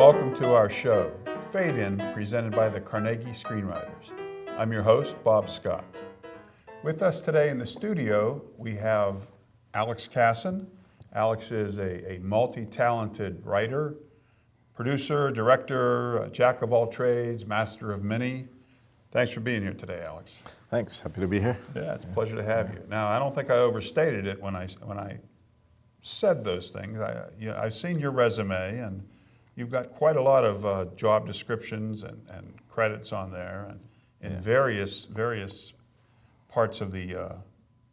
welcome to our show, FadeIn, presented by the Carnegie Screenwriters. I'm your host, Bob Scott. With us today in the studio, we have Alex Cassun. Alex is a multi-talented writer, producer, director, a jack of all trades, master of many. Thanks for being here today, Alex. Thanks, happy to be here. Yeah, it's a pleasure to have you. Now, I don't think I overstated it when I said those things. I've seen your resume, and you've got quite a lot of job descriptions and credits on there, and in various parts of the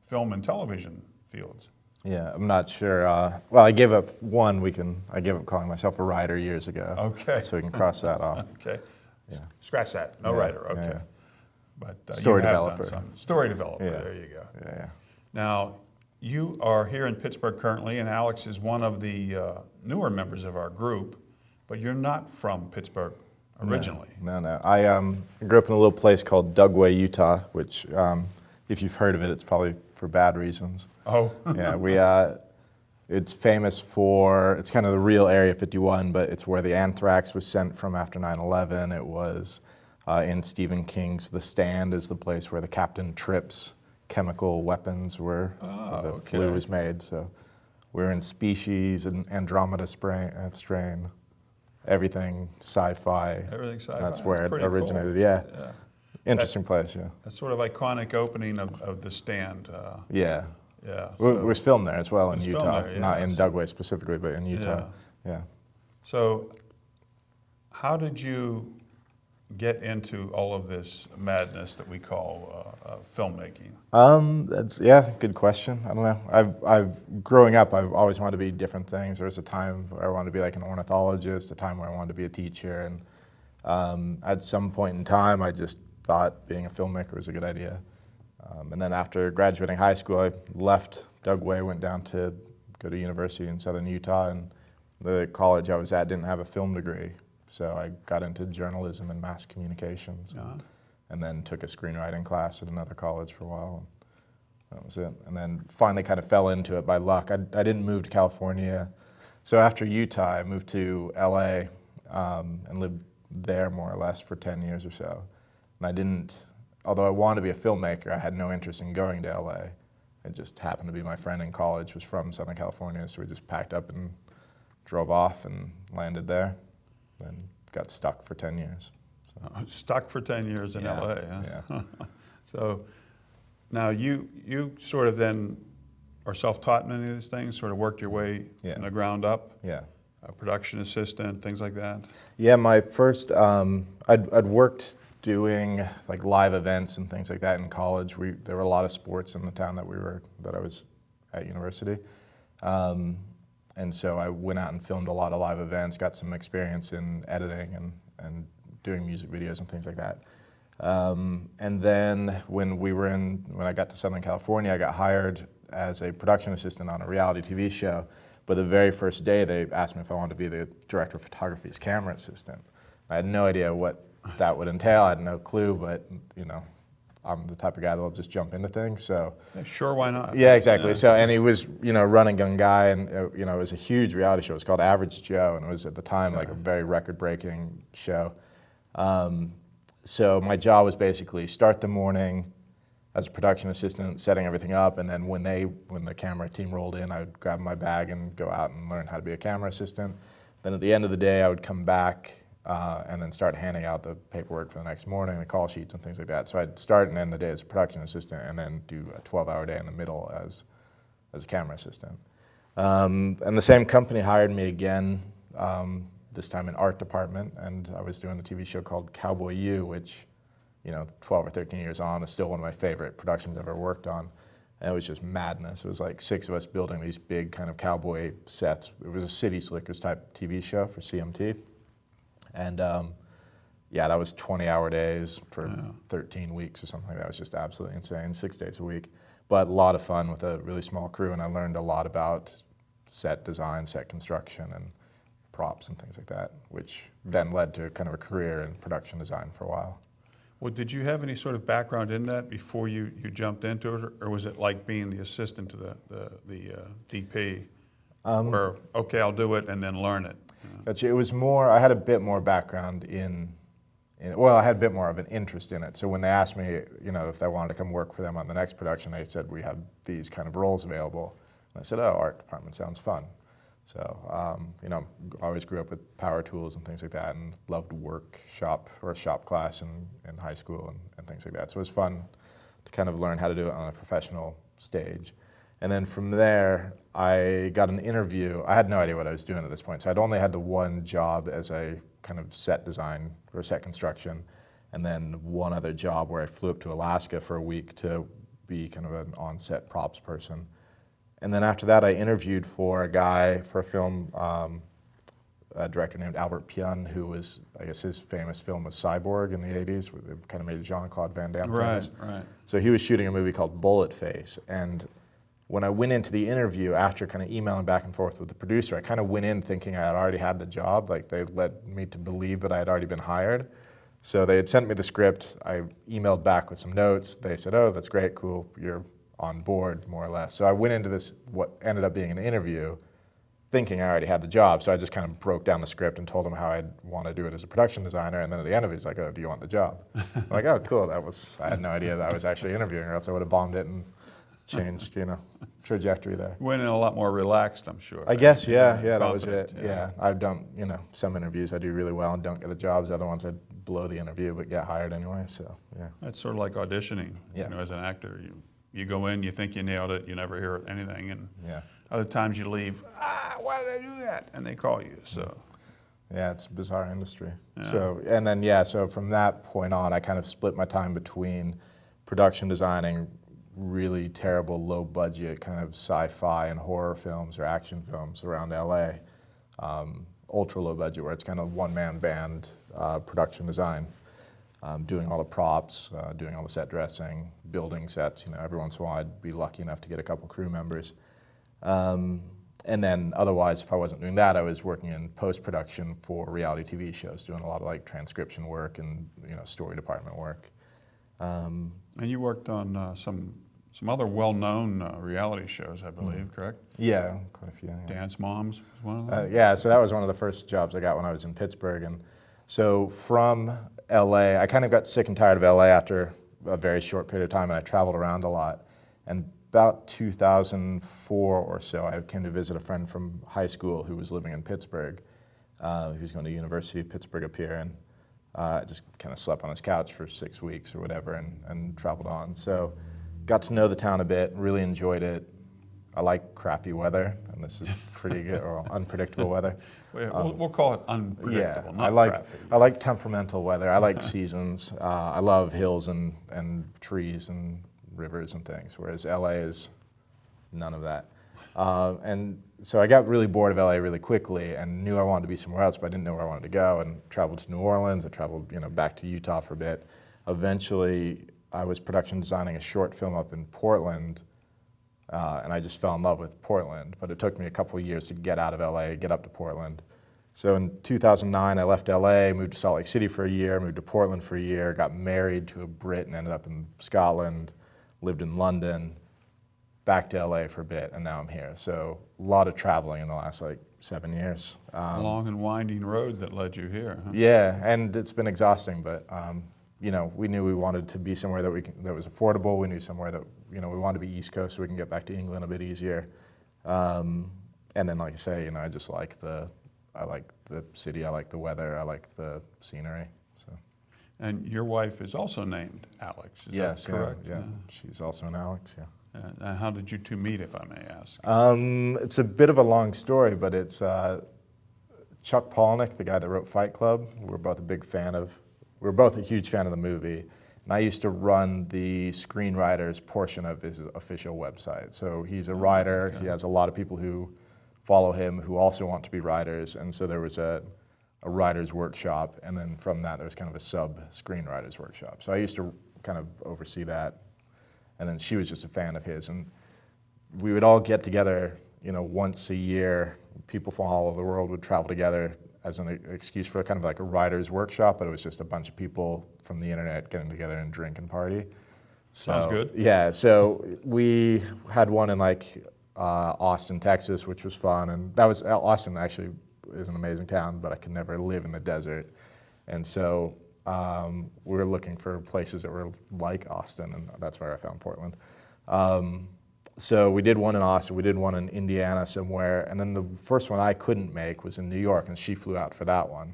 film and television fields. Yeah, I'm not sure. Well, I gave up I gave up calling myself a writer years ago. Okay. So we can cross that off. Okay. Yeah. Scratch that. No writer. Okay. Yeah. But story you have developer. done some. Story developer. Yeah. There you go. Yeah. Now, you are here in Pittsburgh currently, and Alex is one of the newer members of our group, but you're not from Pittsburgh originally. No. I grew up in a little place called Dugway, Utah, which, if you've heard of it, it's probably for bad reasons. Oh. Yeah, it's famous for, it's kind of the real Area 51, but it's where the anthrax was sent from after 9/11. It was in Stephen King's The Stand is the place where the Captain Tripp's chemical weapons were, the flu was made. So we're in Species and Andromeda strain, everything sci-fi. Everything sci-fi. That's where it originated, cool. yeah. Interesting place, yeah. That sort of iconic opening of The Stand. Yeah. Yeah. It was filmed there as well in Utah, there, yeah, not in Dugway specifically, but in Utah. Yeah. So, how did you get into all of this madness that we call filmmaking? That's good question. I don't know. I've growing up, I've always wanted to be different things. There was a time where I wanted to be like an ornithologist, a time where I wanted to be a teacher, and at some point in time, I just thought being a filmmaker was a good idea. And then after graduating high school, I left Dugway, went down to go to university in southern Utah, and the college I was at didn't have a film degree. So I got into journalism and mass communications, and then took a screenwriting class at another college for a while. And that was it. And then finally kind of fell into it by luck. I didn't move to California. So after Utah, I moved to LA and lived there more or less for 10 years or so. And although I wanted to be a filmmaker, I had no interest in going to LA. It just happened to be my friend in college was from Southern California, so we just packed up and drove off and landed there. Then got stuck for 10 years. So. Stuck for 10 years in LA, huh? Yeah. So now you sort of then are self-taught in any of these things, sort of worked your way from the ground up? Yeah. A production assistant, things like that? Yeah, my first, I'd worked doing like live events and things like that in college. There were a lot of sports in the town that I was at university. And so I went out and filmed a lot of live events, got some experience in editing and doing music videos and things like that. And then when I got to Southern California, I got hired as a production assistant on a reality TV show. But the very first day, they asked me if I wanted to be the director of photography's camera assistant. I had no idea what that would entail. I had no clue, but I'm the type of guy that will just jump into things. So sure, why not? Yeah, exactly. Yeah. So, and he was, run and gun guy, and it was a huge reality show. It was called Average Joe, and it was at the time like a very record-breaking show. So my job was basically start the morning as a production assistant, setting everything up, and then when the camera team rolled in, I would grab my bag and go out and learn how to be a camera assistant. Then at the end of the day, I would come back and then start handing out the paperwork for the next morning, the call sheets and things like that. So I'd start and end the day as a production assistant and then do a 12-hour day in the middle as a camera assistant. And the same company hired me again, this time in art department, and I was doing a TV show called Cowboy U, which 12 or 13 years on is still one of my favorite productions I've ever worked on. And it was just madness. It was like 6 of us building these big kind of cowboy sets. It was a City Slickers type TV show for CMT. And that was 20-hour days for 13 weeks or something like that. It was just absolutely insane, 6 days a week. But a lot of fun with a really small crew, and I learned a lot about set design, set construction, and props and things like that, which then led to kind of a career in production design for a while. Well, did you have any sort of background in that before you jumped into it, or was it like being the assistant to the DP, where, okay, I'll do it and then learn it? Gotcha. It was more, I had a bit more background well, I had a bit more of an interest in it. So when they asked me, you know, if they wanted to come work for them on the next production, they said, we have these kind of roles available. And I said, oh, art department sounds fun. So, you know, I always grew up with power tools and things like that, and loved shop class in high school and things like that. So it was fun to kind of learn how to do it on a professional stage. And then from there, I got an interview. I had no idea what I was doing at this point. So I'd only had the one job as a kind of set design or set construction, and then one other job where I flew up to Alaska for a week to be kind of an on-set props person. And then after that, I interviewed for a film, a director named Albert Pyun, who was, I guess his famous film was Cyborg in the 80s. It kind of made Jean-Claude Van Damme famous. Right. So he was shooting a movie called Bullet Face. And when I went into the interview, after kind of emailing back and forth with the producer, I kind of went in thinking I had already had the job. Like, they led me to believe that I had already been hired. So they had sent me the script. I emailed back with some notes. They said, oh, that's great, cool, you're on board, more or less. So I went into this, what ended up being an interview, thinking I already had the job. So I just kind of broke down the script and told him how I'd want to do it as a production designer. And then at the end of it, he's like, oh, do you want the job? I'm like, oh, cool. I had no idea that I was actually interviewing, or else I would have bombed it and changed, you know, trajectory there. Went in a lot more relaxed, I'm sure. I guess, yeah, that was it. Yeah, I've done, you know, some interviews I do really well and don't get the jobs. Other ones I blow the interview but get hired anyway, so yeah. That's sort of like auditioning, Yeah. you know, as an actor. You go in, you think you nailed it, you never hear anything, and Yeah. other times you leave, why did I do that? And they call you, so. Yeah, it's a bizarre industry. Yeah. So, and then, yeah, so from that point on, I kind of split my time between production designing really terrible, low budget kind of sci-fi and horror films or action films around LA. Ultra low budget, where it's kind of one-man band production design. Doing all the props, doing all the set dressing, building sets. You know, every once in a while I'd be lucky enough to get a couple crew members. And then otherwise, if I wasn't doing that, I was working in post-production for reality TV shows, doing a lot of like transcription work and, you know, story department work. And you worked on some other well-known reality shows, I believe, correct? Yeah, quite a few. Yeah. Dance Moms was one of them? Yeah, so that was one of the first jobs I got when I was in Pittsburgh. And so from LA, I kind of got sick and tired of LA after a very short period of time, and I traveled around a lot. And about 2004 or so, I came to visit a friend from high school who was living in Pittsburgh. He was going to University of Pittsburgh up here, and I just kind of slept on his couch for 6 weeks or whatever and traveled on. So got to know the town a bit, really enjoyed it. I like crappy weather, and this is pretty good, or unpredictable weather. We'll call it unpredictable, Yeah, not I like temperamental weather. I like seasons. I love hills and trees and rivers and things, whereas LA is none of that. And so I got really bored of LA really quickly and knew I wanted to be somewhere else, but I didn't know where I wanted to go, and traveled to New Orleans. I traveled, you know, back to Utah for a bit. Eventually, I was production designing a short film up in Portland, and I just fell in love with Portland, but it took me a couple of years to get out of LA, get up to Portland. So in 2009, I left LA, moved to Salt Lake City for a year, moved to Portland for a year, got married to a Brit and ended up in Scotland, lived in London, back to LA for a bit, and now I'm here. So a lot of traveling in the last like 7 years. Long and winding road that led you here, huh? Yeah, and it's been exhausting, but you know, we knew we wanted to be somewhere that was affordable. We knew somewhere that, you know, we wanted to be East Coast so we can get back to England a bit easier. And then, like I say, you know, I like the city, I like the weather, I like the scenery. So. And your wife is also named Alex, is Yes, that correct? yeah. She's also an Alex, yeah. And how did you two meet, if I may ask? It's a bit of a long story, but it's Chuck Palahniuk, the guy that wrote Fight Club. We were both a huge fan of the movie. And I used to run the screenwriters portion of his official website. So he's a writer. Okay. He has a lot of people who follow him who also want to be writers. And so there was a writer's workshop. And then from that, there was kind of a sub-screenwriters workshop. So I used to kind of oversee that. And then she was just a fan of his. And we would all get together, you know, once a year. People from all over the world would travel together as an excuse for kind of like a writer's workshop, but it was just a bunch of people from the internet getting together and drink and party. So, sounds good. Yeah, so we had one in like Austin, Texas, which was fun, and that was Austin actually is an amazing town, but I could never live in the desert. And so we were looking for places that were like Austin, and that's where I found Portland. So we did one in Austin, we did one in Indiana somewhere, and then the first one I couldn't make was in New York, and she flew out for that one.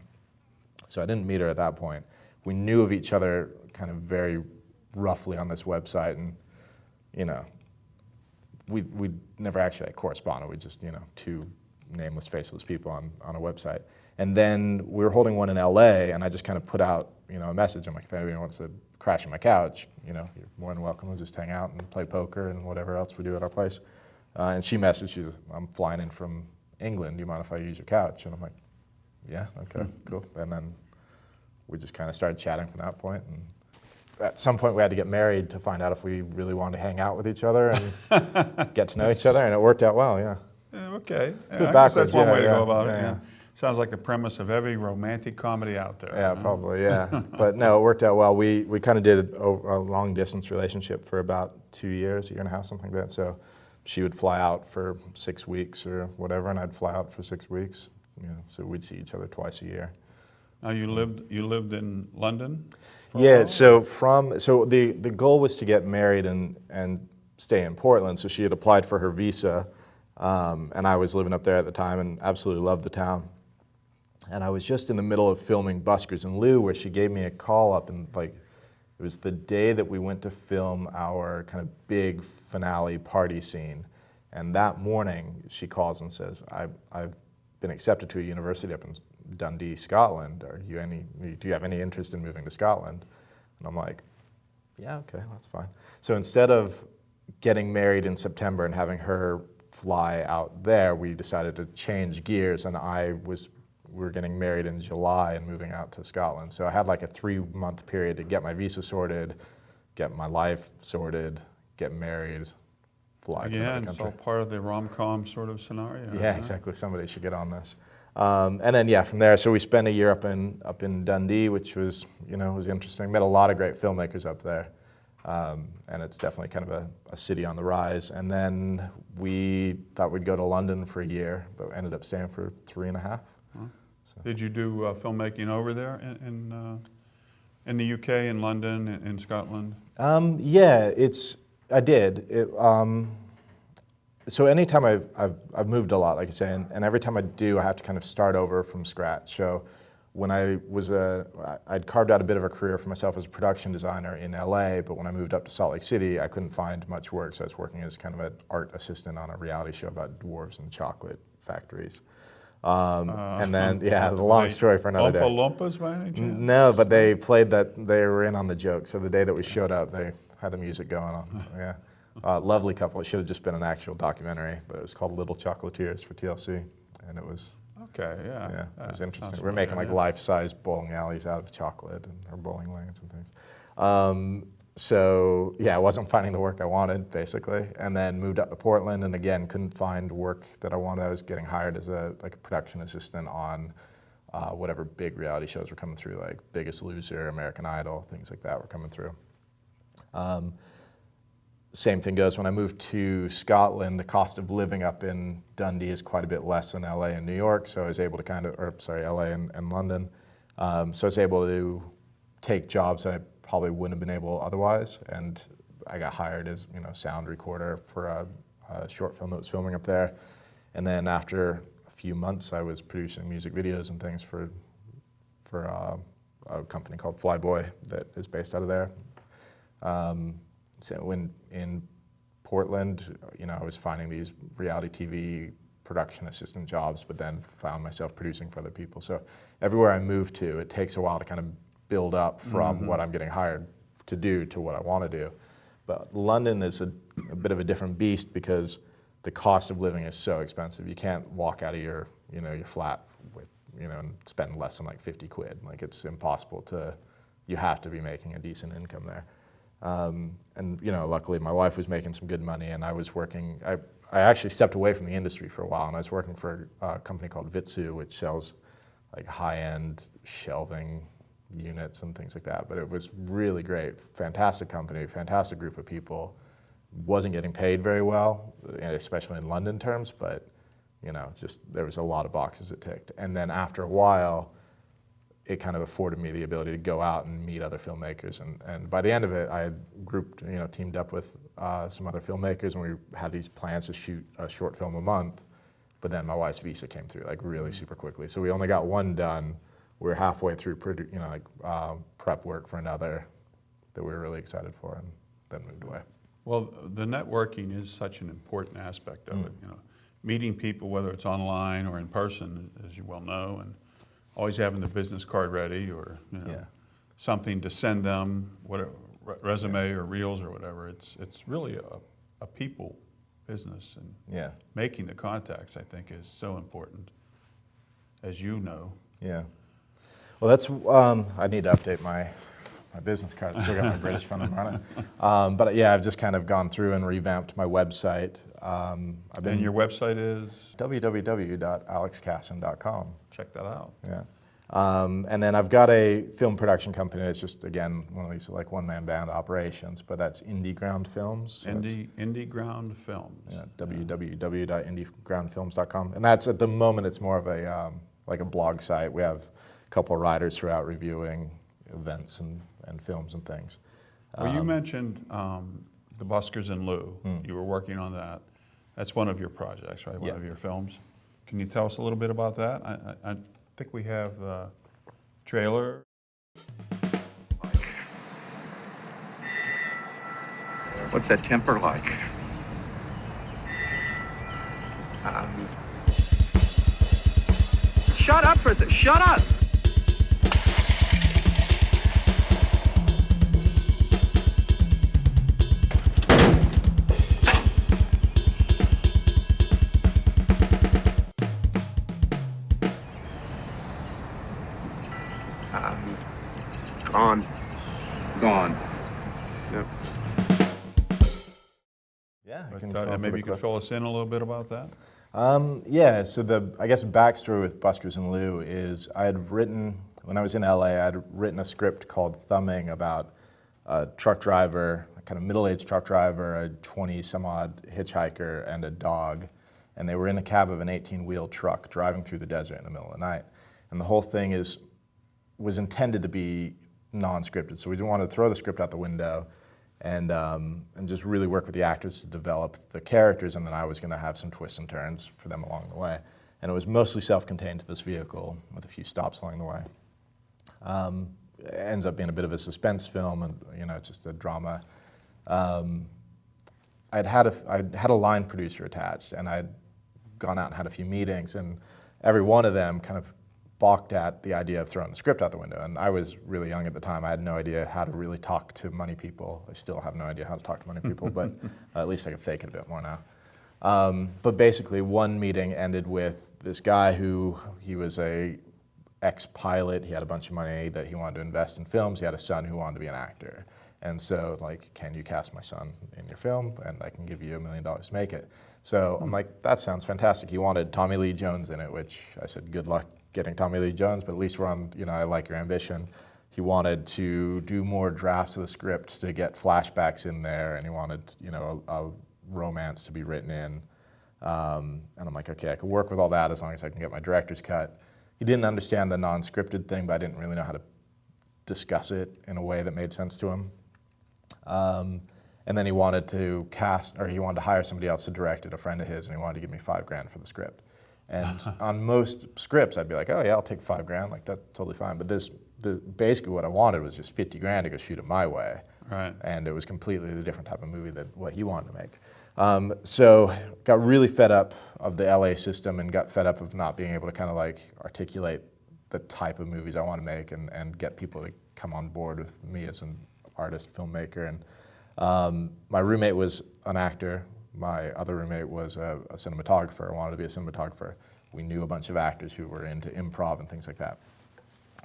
So I didn't meet her at that point. We knew of each other kind of very roughly on this website, and you know, we never actually corresponded. We just, you know, two nameless, faceless people on a website. And then we were holding one in LA, and I just kind of put out, you know, a message. I'm like, if anybody wants to crash on my couch, you know, you're more than welcome to just hang out and play poker and whatever else we do at our place. And she messaged, she's, I'm flying in from England. Do you mind if I use your couch? And I'm like, yeah, okay, cool. And then we just kind of started chatting from that point. And at some point we had to get married to find out if we really wanted to hang out with each other and get to know each other, and it worked out well, yeah. Okay. Good I guess backwards, that's one way to yeah, go about it. yeah. Yeah. Sounds like the premise of every romantic comedy out there. Yeah, probably, yeah. But no, it worked out well. We kind of did a long distance relationship for about 2 years, a year and a half, something like that. So she would fly out for 6 weeks or whatever, and I'd fly out for 6 weeks. You know, so we'd see each other twice a year. Now you lived in London? Yeah, so the goal was to get married and stay in Portland. So she had applied for her visa, and I was living up there at the time and absolutely loved the town. And I was just in the middle of filming Buskers and Lou, where she gave me a call up, and like, it was the day that we went to film our kind of big finale party scene. And that morning, she calls and says, I've been accepted to a university up in Dundee, Scotland. Do you have any interest in moving to Scotland? And I'm like, yeah, okay, that's fine. So instead of getting married in September and having her fly out there, we decided to change gears, and we were getting married in July and moving out to Scotland. So I had like a 3-month period to get my visa sorted, get my life sorted, get married, fly to another country. It's all part of the rom-com sort of scenario. Yeah, exactly. Somebody should get on this. And then yeah, from there, so we spent a year up in Dundee, which was, you know, was interesting. Met a lot of great filmmakers up there, and it's definitely kind of a city on the rise. And then we thought we'd go to London for a year, but ended up staying for 3.5. Huh. So. Did you do filmmaking over there in the UK, in London, in Scotland? Yeah, I did. So anytime I've moved a lot, like I say, and every time I do, I have to kind of start over from scratch. So when I'd carved out a bit of a career for myself as a production designer in LA, but when I moved up to Salt Lake City, I couldn't find much work, so I was working as kind of an art assistant on a reality show about dwarves and chocolate factories. And then, yeah, the long story for another day. Oompa Loompas by any chance? No, but they played that, they were in on the joke, so the day that we showed up, they had the music going on, yeah. Lovely couple. It should have just been an actual documentary, but it was called Little Chocolatiers for TLC, and it was. Okay, yeah. Yeah, it was interesting. We're making like life-size bowling alleys out of chocolate or bowling lanes and things. So yeah, I wasn't finding the work I wanted, basically, and then moved up to Portland, and again couldn't find work that I wanted. I was getting hired as a production assistant on whatever big reality shows were coming through, like Biggest Loser, American Idol, things like that were coming through. Same thing goes when I moved to Scotland. The cost of living up in Dundee is quite a bit less than LA and New York, so I was able to LA and London. So I was able to take jobs that I probably wouldn't have been able otherwise, and I got hired as, you know, sound recorder for a short film that was filming up there. And then after a few months, I was producing music videos and things for a company called Flyboy that is based out of there. So when in Portland, you know, I was finding these reality TV production assistant jobs, but then found myself producing for other people. So everywhere I move to, it takes a while to kind of build up from what I'm getting hired to do to what I want to do. But London is a bit of a different beast because the cost of living is so expensive. You can't walk out of your flat with, you know, and spend less than like 50 quid. Like, it's impossible you have to be making a decent income there. And, you know, luckily my wife was making some good money, and I was working, I actually stepped away from the industry for a while, and I was working for a company called Vitsu, which sells like high-end shelving units and things like that. But it was really great, fantastic company, fantastic group of people. Wasn't getting paid very well, especially in London terms, but You know, it's just, there was a lot of boxes it ticked. And then after a while, it kind of afforded me the ability to go out and meet other filmmakers. And by the end of it, I had grouped, you know, teamed up with some other filmmakers, and we had these plans to shoot a short film a month. But then my wife's visa came through like really super quickly. So we only got one done. We were halfway through, you know, like prep work for another that we were really excited for, and then moved away. Well, the networking is such an important aspect of it, you know, meeting people, whether it's online or in person, as you well know, and always having the business card ready, or, you know, something to send them, whatever, resume or reels or whatever. It's really a people business, and making the contacts, I think, is so important, as you know. Yeah. Well, that's, I need to update my business card. I still got my British phone number on it. But yeah, I've just kind of gone through and revamped my website. And your website is? www.alexcassun.com. Check that out. Yeah. And then I've got a film production company. It's just, again, one of these like one-man band operations, but that's Indie Ground Films. So Indie Ground Films. Yeah, www.indiegroundfilms.com. And that's, at the moment, it's more of a, like a blog site. We have a couple of writers throughout reviewing events and films and things. Well, you mentioned the Buskers in Lieu. You were working on that. That's one of your projects, right? One of your films. Can you tell us a little bit about that? I think we have a trailer. What's that temper like? Shut up for a second. Shut up! Gone. Gone. Yep. Yeah, Maybe you could fill us in a little bit about that. Yeah, so I guess backstory with Buskers in Lieu is I had written, when I was in LA, I had written a script called Thumbing about a truck driver, a kind of middle-aged truck driver, a 20-some-odd hitchhiker, and a dog. And they were in a cab of an 18-wheel truck driving through the desert in the middle of the night. And the whole thing was intended to be non-scripted, so we didn't want to throw the script out the window and just really work with the actors to develop the characters, and then I was going to have some twists and turns for them along the way. And it was mostly self-contained to this vehicle with a few stops along the way. It ends up being a bit of a suspense film, and you know, it's just a drama. I'd had a line producer attached, and I'd gone out and had a few meetings, and every one of them kind of balked at the idea of throwing the script out the window. And I was really young at the time. I had no idea how to really talk to money people. I still have no idea how to talk to money people, but at least I can fake it a bit more now. But basically, one meeting ended with this guy he was a ex-pilot. He had a bunch of money that he wanted to invest in films. He had a son who wanted to be an actor. And so, like, can you cast my son in your film? And I can give you $1 million to make it. So I'm like, that sounds fantastic. He wanted Tommy Lee Jones in it, which I said, good luck getting Tommy Lee Jones, but at least we're on, you know, I like your ambition. He wanted to do more drafts of the script to get flashbacks in there, and he wanted, you know, a romance to be written in. And I'm like, okay, I can work with all that as long as I can get my director's cut. He didn't understand the non-scripted thing, but I didn't really know how to discuss it in a way that made sense to him. And then he wanted to he wanted to hire somebody else to direct it, a friend of his, and he wanted to give me $5,000 for the script. And on most scripts, I'd be like, oh yeah, I'll take $5,000, like that's totally fine. But basically what I wanted was just $50,000 to go shoot it my way. Right. And it was completely a different type of movie than what he wanted to make. So got really fed up of the LA system and got fed up of not being able to kind of like articulate the type of movies I want to make and get people to come on board with me as an artist, filmmaker. And my roommate was an actor. My other roommate was a cinematographer. I wanted to be a cinematographer. We knew a bunch of actors who were into improv and things like that.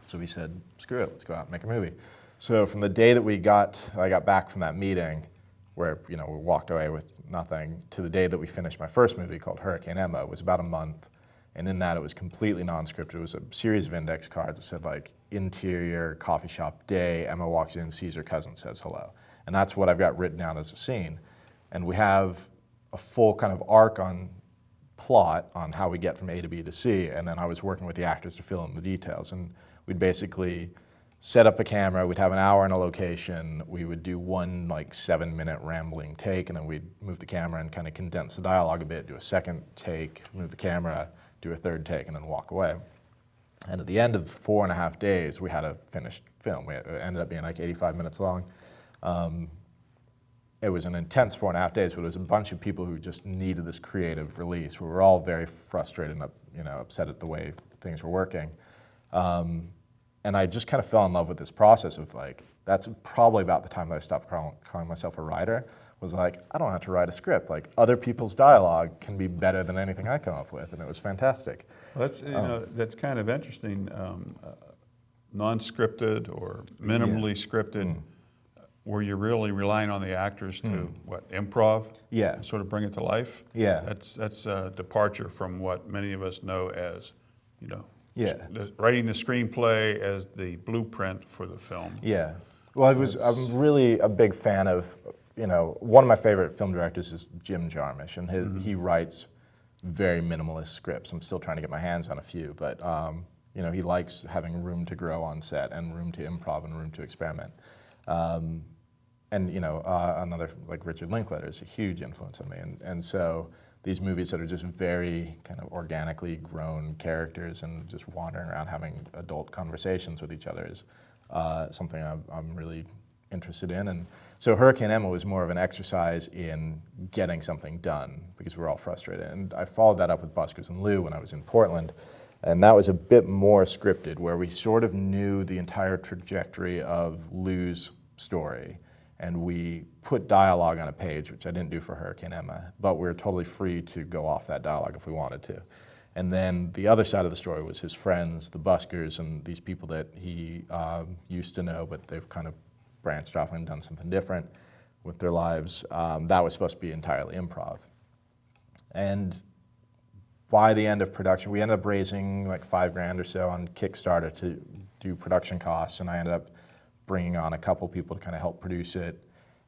So we said, screw it, let's go out and make a movie. So from the day that I got back from that meeting, where we walked away with nothing, to the day that we finished my first movie called Hurricane Emma, was about a month. And in that, it was completely non-scripted. It was a series of index cards that said like, interior, coffee shop day, Emma walks in, sees her cousin, says hello. And that's what I've got written down as a scene. And we have a full kind of arc on plot on how we get from A to B to C, and then I was working with the actors to fill in the details. And we'd basically set up a camera, we'd have an hour in a location, we would do one like 7-minute rambling take, and then we'd move the camera and kind of condense the dialogue a bit, do a second take, move the camera, do a third take, and then walk away. And at the end of 4.5 days, we had a finished film. It ended up being like 85 minutes long. It was an intense 4.5 days, but it was a bunch of people who just needed this creative release. We were all very frustrated and upset at the way things were working. And I just kind of fell in love with this process of like, that's probably about the time that I stopped calling myself a writer, was like, I don't have to write a script. Like, other people's dialogue can be better than anything I come up with, and it was fantastic. Well, that's kind of interesting. Non-scripted or minimally scripted, where you're really relying on the actors to improv, sort of bring it to life. That's a departure from what many of us know as, writing the screenplay as the blueprint for the film. Well, I'm really a big fan of, one of my favorite film directors is Jim Jarmusch, and he writes very minimalist scripts. I'm still trying to get my hands on a few, but he likes having room to grow on set and room to improv and room to experiment. Another, like Richard Linklater, is a huge influence on me. And so these movies that are just very kind of organically grown characters and just wandering around having adult conversations with each other is something I'm really interested in. And so Hurricane Emma was more of an exercise in getting something done because we were all frustrated. And I followed that up with Buskers and Lou when I was in Portland. And that was a bit more scripted, where we sort of knew the entire trajectory of Lou's story. And we put dialogue on a page, which I didn't do for Hurricane Emma, but we were totally free to go off that dialogue if we wanted to. And then the other side of the story was his friends, the Buskers, and these people that he used to know, but they've kind of branched off and done something different with their lives. That was supposed to be entirely improv. And by the end of production, we ended up raising like $5,000 or so on Kickstarter to do production costs, and I ended up bringing on a couple people to kind of help produce it.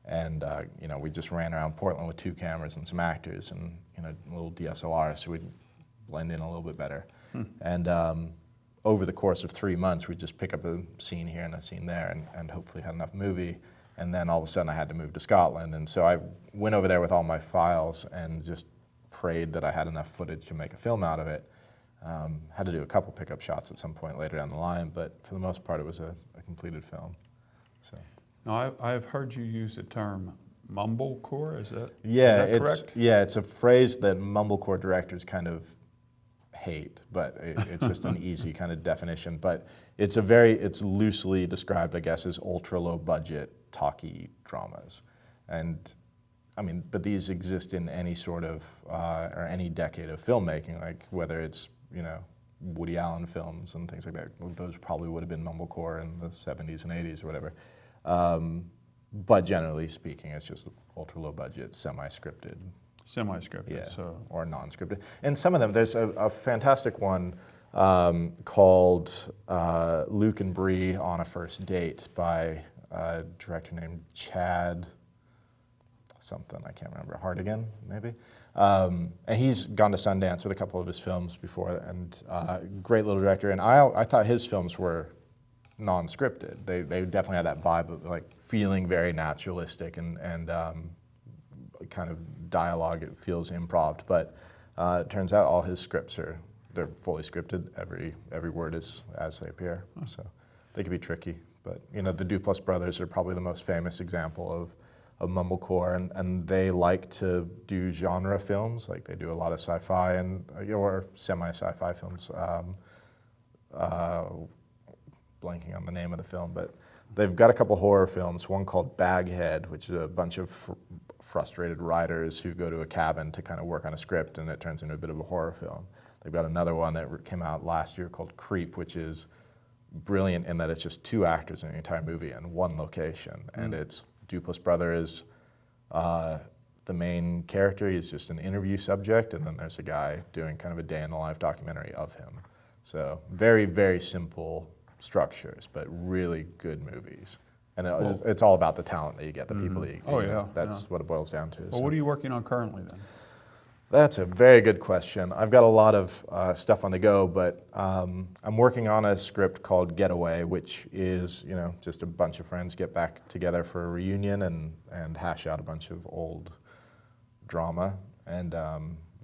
And we just ran around Portland with 2 cameras and some actors and a little DSLR, so we'd blend in a little bit better. And over the course of 3 months, we'd just pick up a scene here and a scene there, and hopefully had enough movie. And then all of a sudden I had to move to Scotland, and so I went over there with all my files and just prayed that I had enough footage to make a film out of it. Had to do a couple pickup shots at some point later down the line, but for the most part it was a completed film. So. Now, I've heard you use the term mumblecore. Is that correct? Yeah, it's a phrase that mumblecore directors kind of hate, but it's just an easy kind of definition. But it's loosely described, I guess, as ultra low budget talkie dramas, and I mean, but these exist in any sort of or any decade of filmmaking, like whether it's Woody Allen films and things like that. Those probably would have been mumblecore in the 70s and 80s or whatever. But generally speaking, it's just ultra low budget, semi-scripted. Semi-scripted, or non-scripted. And some of them, there's a fantastic one called Luke and Bree on a First Date by a director named Chad something, I can't remember, Hardigan, maybe. And he's gone to Sundance with a couple of his films before, and great little director. And I thought his films were non-scripted. They definitely had that vibe of like feeling very naturalistic and kind of dialogue. It feels improv, but it turns out all his scripts they're fully scripted. Every word is as they appear. So they can be tricky, but the Duplass brothers are probably the most famous example of mumblecore, and they like to do genre films. Like they do a lot of sci-fi or semi-sci-fi films. Blanking on the name of the film, but they've got a couple horror films. One called Baghead, which is a bunch of frustrated writers who go to a cabin to kind of work on a script, and it turns into a bit of a horror film. They've got another one that came out last year called Creep, which is brilliant in that it's just 2 actors in the entire movie and 1 location, and it's Duplass brother is the main character. He's just an interview subject, and then there's a guy doing kind of a day in the life documentary of him. So very, very simple structures, but really good movies. And it's all about the talent that you get, the people that you get. Oh, yeah. That's what it boils down to. Well, what are you working on currently then? That's a very good question. I've got a lot of stuff on the go, but I'm working on a script called Getaway, which is, just a bunch of friends get back together for a reunion and hash out a bunch of old drama. And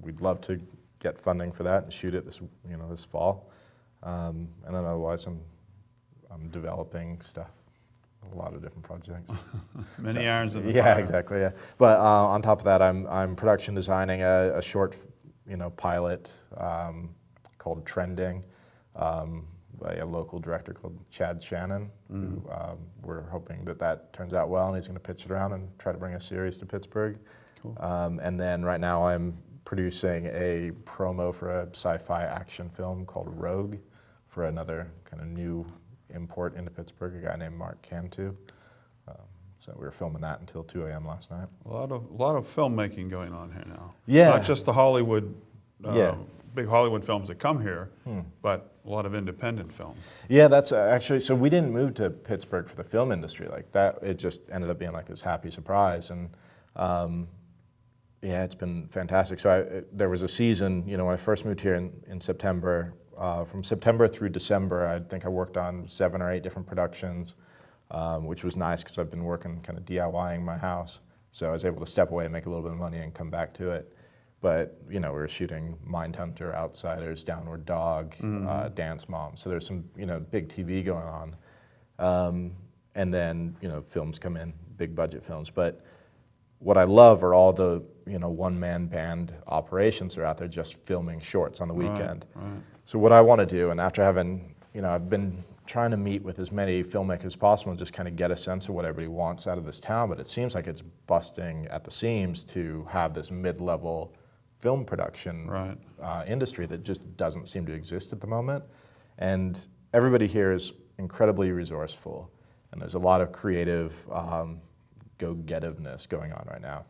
we'd love to get funding for that and shoot it this fall. And then otherwise, I'm developing stuff. A lot of different projects. Many irons in the yeah, fire. exactly. Yeah, but on top of that, I'm production designing a short, pilot called Trending by a local director called Chad Shannon. Who, we're hoping that turns out well, and he's going to pitch it around and try to bring a series to Pittsburgh. Cool. And then right now, I'm producing a promo for a sci-fi action film called Rogue for another kind of new import into Pittsburgh, a guy named Mark Cantu. So we were filming that until 2 a.m. last night. A lot of filmmaking going on here now. Yeah. Not just the Hollywood, Yeah. big Hollywood films that come here, but a lot of independent films. Yeah, that's actually, so we didn't move to Pittsburgh for the film industry like that. It just ended up being like this happy surprise. And yeah, it's been fantastic. So there was a season, when I first moved here in September, from September through December, I think I worked on 7 or 8 different productions, which was nice because I've been working kind of DIYing my house. So I was able to step away and make a little bit of money and come back to it. But, we were shooting Mindhunter, Outsiders, Downward Dog, Dance Mom. So there's some, big TV going on. And then, films come in, big budget films. But what I love are all the, one-man band operations that are out there just filming shorts on the weekend. Right. So what I want to do, and after having, I've been trying to meet with as many filmmakers as possible and just kind of get a sense of what everybody wants out of this town, but it seems like it's busting at the seams to have this mid-level film production industry that just doesn't seem to exist at the moment. And everybody here is incredibly resourceful, and there's a lot of creative go-getiveness going on right now.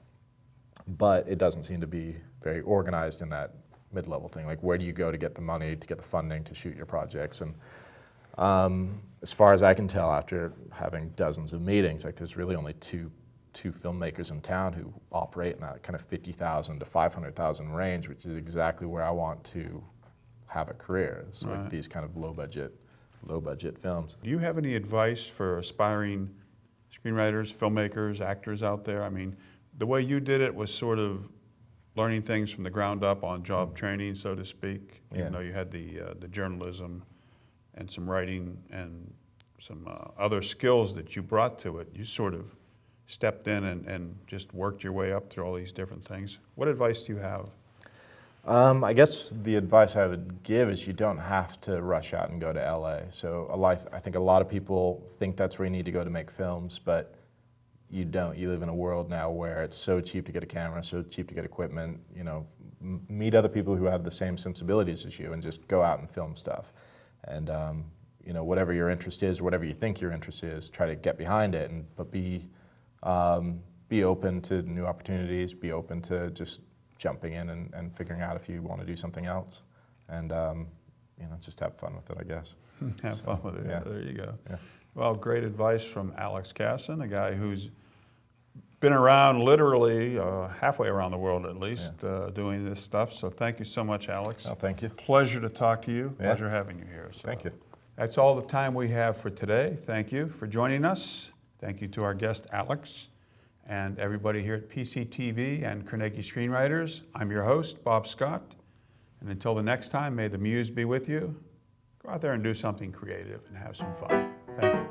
But it doesn't seem to be very organized in that mid-level thing. Like, where do you go to get the money, to get the funding to shoot your projects? And as far as I can tell, after having dozens of meetings, like, there's really only two filmmakers in town who operate in that kind of 50,000 to 500,000 range, which is exactly where I want to have a career. It's like these kind of low budget films. Do you have any advice for aspiring screenwriters, filmmakers, actors out there? I mean, the way you did it was sort of learning things from the ground up, on job training, so to speak, even though you had the journalism and some writing and some other skills that you brought to it. You sort of stepped in and just worked your way up through all these different things. What advice do you have? I guess the advice I would give is you don't have to rush out and go to LA. So I think a lot of people think that's where you need to go to make films, but you don't. You live in a world now where it's so cheap to get a camera, so cheap to get equipment. Meet other people who have the same sensibilities as you and just go out and film stuff. And whatever your interest is, whatever you think your interest is, try to get behind it. But be open to new opportunities. Be open to just jumping in and figuring out if you want to do something else. And just have fun with it, I guess. Have fun with it. Yeah. There you go. Yeah. Well, great advice from Alex Cassun, a guy who's been around literally halfway around the world at least, doing this stuff. So thank you so much, Alex. Oh, thank you. Pleasure to talk to you. Yeah. Pleasure having you here. So Thank you. that's all the time we have for today. Thank you for joining us. Thank you to our guest, Alex, and everybody here at PCTV and Carnegie Screenwriters. I'm your host, Bob Scott. And until the next time, may the muse be with you. Go out there and do something creative and have some fun. Thank you.